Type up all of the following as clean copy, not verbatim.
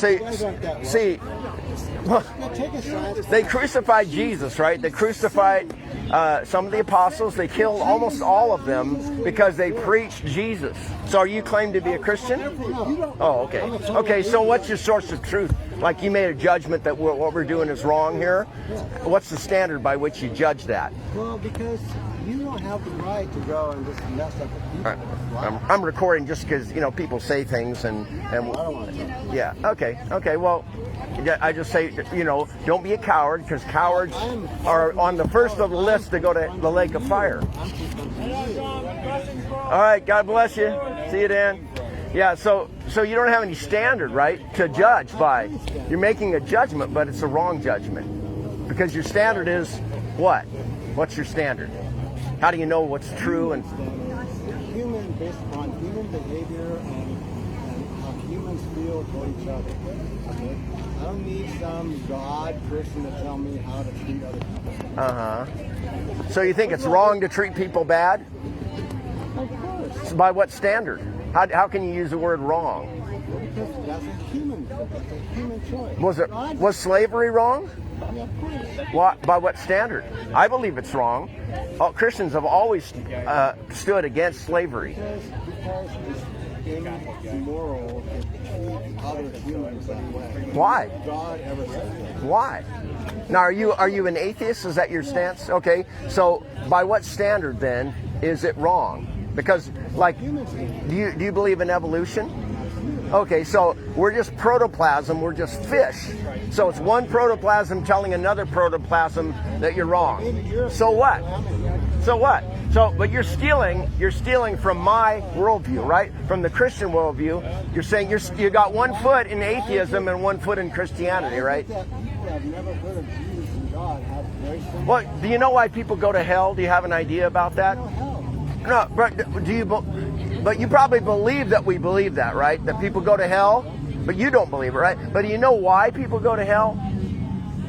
See, well, they crucified Jesus, right? They crucified some of the apostles. They killed almost all of them because they preached Jesus. So are you claimed to be a Christian? Oh, okay. Okay, so what's your source of truth? Like you made a judgment that what we're doing is wrong here? What's the standard by which you judge that? Well, because you don't have the right to go and just mess up with people. Right. I'm recording just because, you know, people say things and I don't want to. yeah, okay, well, I just say, you know, don't be a coward, because cowards are on the first of the list to go to the lake of fire. All right, God bless you. See you, Dan. Yeah, so you don't have any standard, right, to judge by. You're making a judgment, but it's a wrong judgment, because your standard is what? What's your standard? How do you know what's true? And human, based upon human behavior and how humans feel toward each other. Okay? I don't need some God person to tell me how to treat other people. So you think it's wrong to treat people bad? Of course. So by what standard? How can you use the word wrong? Because that's a human choice. Was slavery wrong? Yeah, of course. What, by what standard? I believe it's wrong. Christians have always stood against slavery. Because it's immoral to treat other humans that way. Why? God ever said that. Why? Now, are you an atheist? Is that your stance? Okay. So, by what standard then is it wrong? Because, like, do you believe in evolution? Okay, so we're just protoplasm. We're just fish. So it's one protoplasm telling another protoplasm that you're wrong. So what? So what? So, but you're stealing from my worldview, right? From the Christian worldview. You're saying you got one foot in atheism and one foot in Christianity, right? Well, do you know why people go to hell? Do you have an idea about that? No, but but you probably believe that we believe that, right? That people go to hell, but you don't believe it, right? But do you know why people go to hell?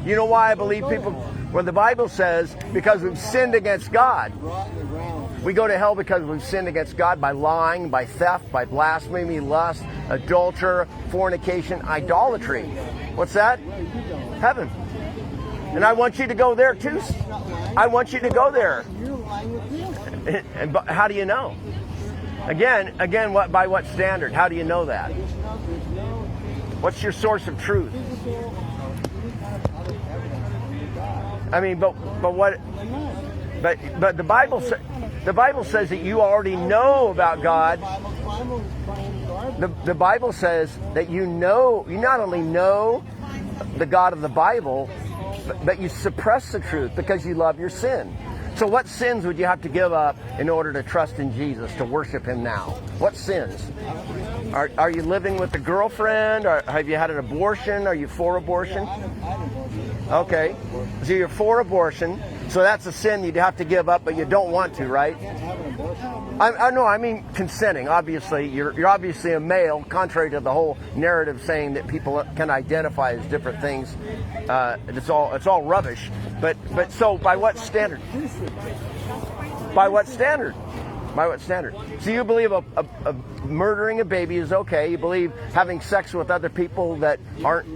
You know why I believe people? Well, the Bible says because we've sinned against God. We go to hell because we've sinned against God by lying, by theft, by blasphemy, lust, adultery, fornication, idolatry. What's that? Heaven. And I want you to go there too. I want you to go there. And how do you know? Again, what by what standard? How do you know that? What's your source of truth? I mean, but what? But the Bible says that you already know about God. The Bible says that you not only know the God of the Bible, but you suppress the truth because you love your sin. So what sins would you have to give up in order to trust in Jesus, to worship Him now? What sins? Are you living with a girlfriend? Or have you had an abortion? Are you for abortion? Okay. So you're for abortion. So that's a sin you'd have to give up, but you don't want to, right? I mean consenting. Obviously, you're obviously a male, contrary to the whole narrative saying that people can identify as different things. It's all rubbish. But so by what standard? By what standard? By what standard? So you believe a murdering a baby is okay? You believe having sex with other people that aren't?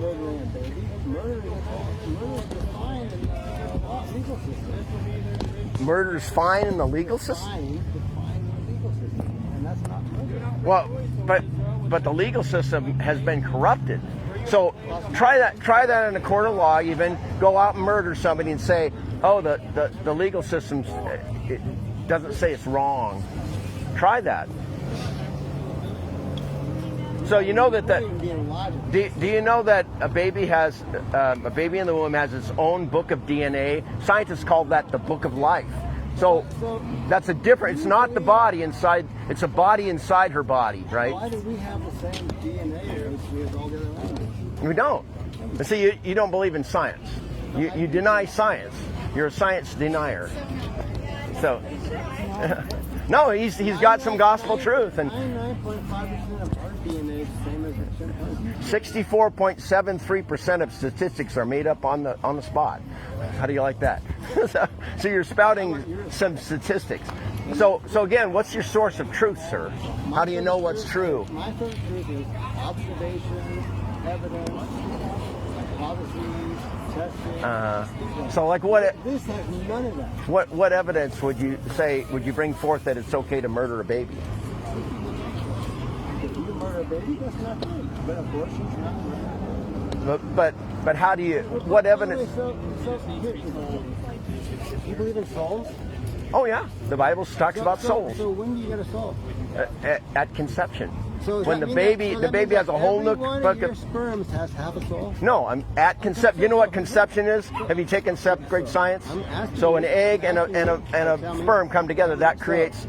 Murder is fine in the legal system? Well, but the legal system has been corrupted. So try that in a court of law. Even go out and murder somebody and say, oh, the legal system it doesn't say it's wrong. Try that. So you know do you know that a baby in the womb has its own book of DNA? Scientists call that the book of life. So that's a different. It's not the body inside. It's a body inside her body, right? Why do we have the same DNA as we have all the other animals? We don't. See, you don't believe in science. You deny science. You're a science denier. So. No, he's got some gospel truth, and 99.5% of our DNA is the same as a chimpanzee. 64.73% of statistics are made up on the spot. How do you like that? So you're spouting some statistics. So again, what's your source of truth, sir? How do you know what's true? My source of truth is observation, evidence, hypotheses, testing. So like what? This has none of that. What evidence would you bring forth that it's okay to murder a baby? If you murder a baby, that's not good. But abortion's not murder. But how do you? What evidence? So you believe in souls? Oh yeah, the Bible talks about souls So when do you get a soul? at conception. So When the baby has a whole book of your of. sperms has half a soul. No, I'm at conception. You know what conception is? Have you taken seventh grade science? I'm asking So you. an egg and a sperm come together. That creates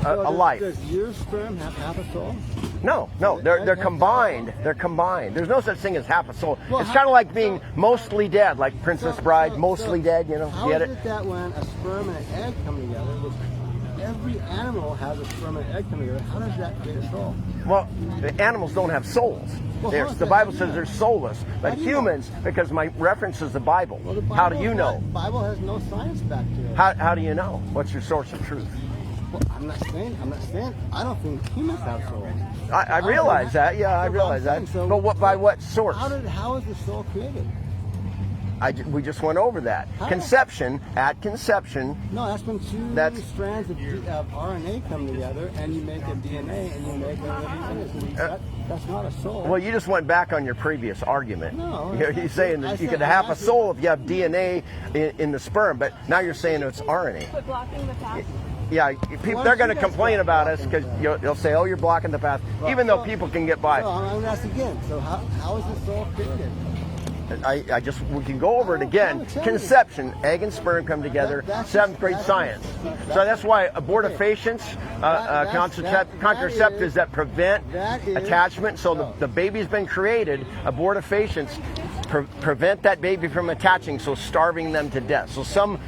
a life. Does your sperm have half a soul? No, they're combined. They're combined. There's no such thing as half a soul. Well, It's kind of like being mostly dead, like Princess Bride, mostly dead. You know, How get is it? it that when a sperm and an egg come together, which every animal has a sperm and an egg come together, how does that create a soul? Well, the animals don't have souls. Well, The Bible says they're soulless, but How do you know? humans, because my reference is the Bible. Well, the How do you know? The Bible has no science back to it. How do you know? What's your source of truth? Well, I'm not saying. I don't think humans have souls. I realize that. Yeah, I So realize I'm that. saying, But by what source? How is the soul created? We just went over that. How? At conception. No, that's when two strands of RNA come together and you make a DNA and you make a living organism. That's not a soul. Well, you just went back on your previous argument. No. You're saying that you could have a soul if you have DNA in the sperm, but now you're saying it's RNA. Quit blocking the path. Yeah, they're going to complain about us because you'll say, "Oh, you're blocking the path," even though people can get by. So I'm going to ask again. So how is the soul created? We can go over it again. Conception, egg and sperm come together. Seventh grade science. So that's why abortifacients, contraceptives that prevent attachment. So the baby's been created. Abortifacients prevent that baby from attaching, so starving them to death. So some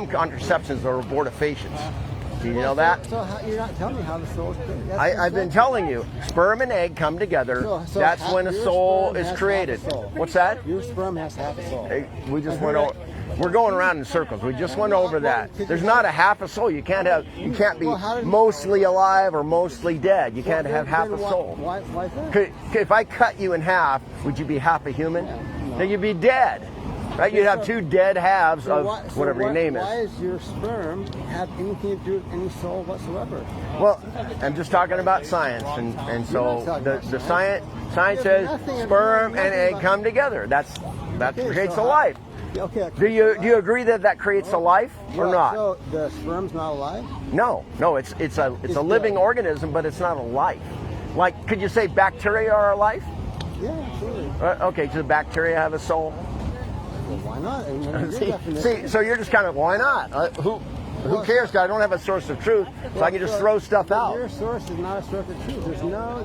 contraceptions are abortifacients. Do you know that? So you're not telling me how the soul is created. I've been telling you, sperm and egg come together. So That's when a your soul sperm is has created. half a soul. What's that? Your sperm has half a soul. Hey, we just went over. We're going around in circles. We just went over that. There's not a half a soul. You can't be mostly alive or mostly dead. You can't have half a soul. Why is that? If I cut you in half, would you be half a human? Then you'd be dead. Right? You'd have two dead halves of whatever your name is. Why does your sperm have anything to do with any soul whatsoever? Well, I'm just talking about science, and so the science says sperm and egg come together. That creates a life. Okay. Do you agree that creates a life or not? So the sperm's not alive? No, it's a living organism, but it's not a life. Like, could you say bacteria are a life? Yeah, absolutely. Okay, does bacteria have a soul? Well, why not? See, so you're just kind of, why not? Who cares? 'Cause I don't have a source of truth, so I can just throw stuff out. Your source is not a source of truth.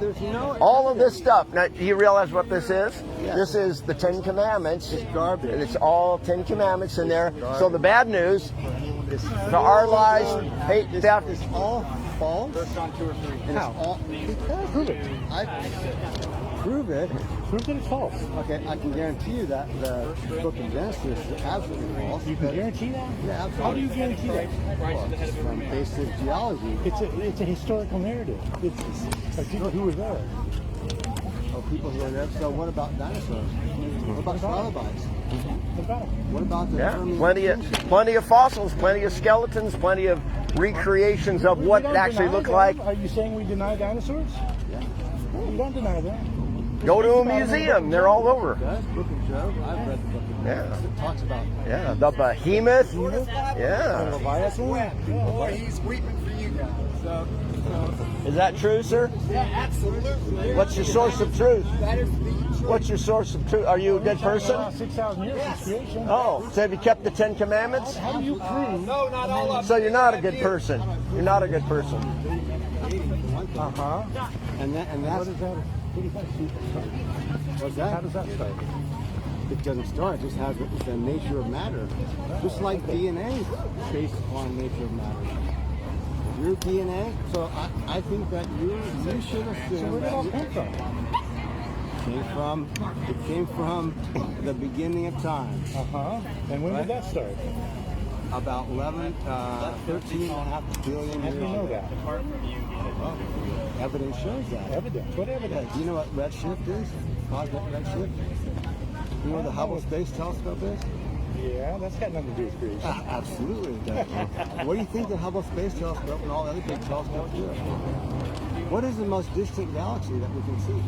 There's no. All of this stuff. Now, do you realize what this is? Yeah. This is the Ten Commandments. It's garbage. And it's all 10 Commandments in there. So the bad news, the our lies, hate, theft. It's all false. On 2 or 3. And How? it's all because Prove it. Prove it. Prove that it's false. Okay, I can guarantee you that the book of Genesis is absolutely false. You can guarantee that? Yeah, absolutely. How do you guarantee that? From basic geology. It's a historical narrative. It's like people who were there. Oh, people who are there. So what about dinosaurs? What about trilobites? What about the Permian? Plenty of fossils, plenty of skeletons, plenty of recreations of what it actually looked like. Are you saying we deny dinosaurs? Yeah. We don't deny that. Go to a museum; they're all over. Does Book of Job? I've read the Book of Job. Yeah. It talks about that. Yeah, the behemoth. Yeah. Leviathan? Boy, he's weeping for you guys. So, Is that true, sir? yeah, absolutely. What's your source of truth? That is the truth. What's your source of truth? Are you a good person? 6,000 years since creation. Oh, so have you kept the 10 Commandments? How do you prove? No, not all of So you're not a good person. You're not a good person. Uh-huh. And that's What is that? what's How that? does that start? It doesn't start. It just has the nature of matter. Just like DNA is based upon nature of matter. Your DNA. So I think that you should assume So where did it all that come from? it came from the beginning of time. Uh-huh. And when did that start? About 13.5 billion How years do you know ago. that? Evidence shows that. Evidence. What evidence? Do you know what redshift is? Project Redshift? You know what the Hubble Space Telescope is? Yeah, that's got nothing to do with creation. Absolutely it does. What do you think the Hubble Space Telescope and all the other big telescopes do? What is the most distant galaxy that we can see?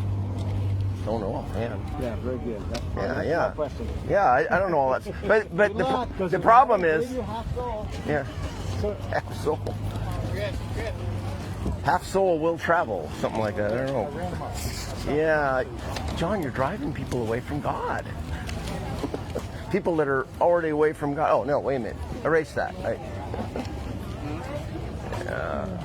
Don't know, man. Yeah, very good. Yeah. My question. Yeah, I don't know all that. But Good luck. the problem is, Maybe you're half soul. yeah, half soul. Half soul will travel, something like that. I don't know. Yeah, John, you're driving people away from God. People that are already away from God. Oh no, wait a minute. Erase that. Yeah.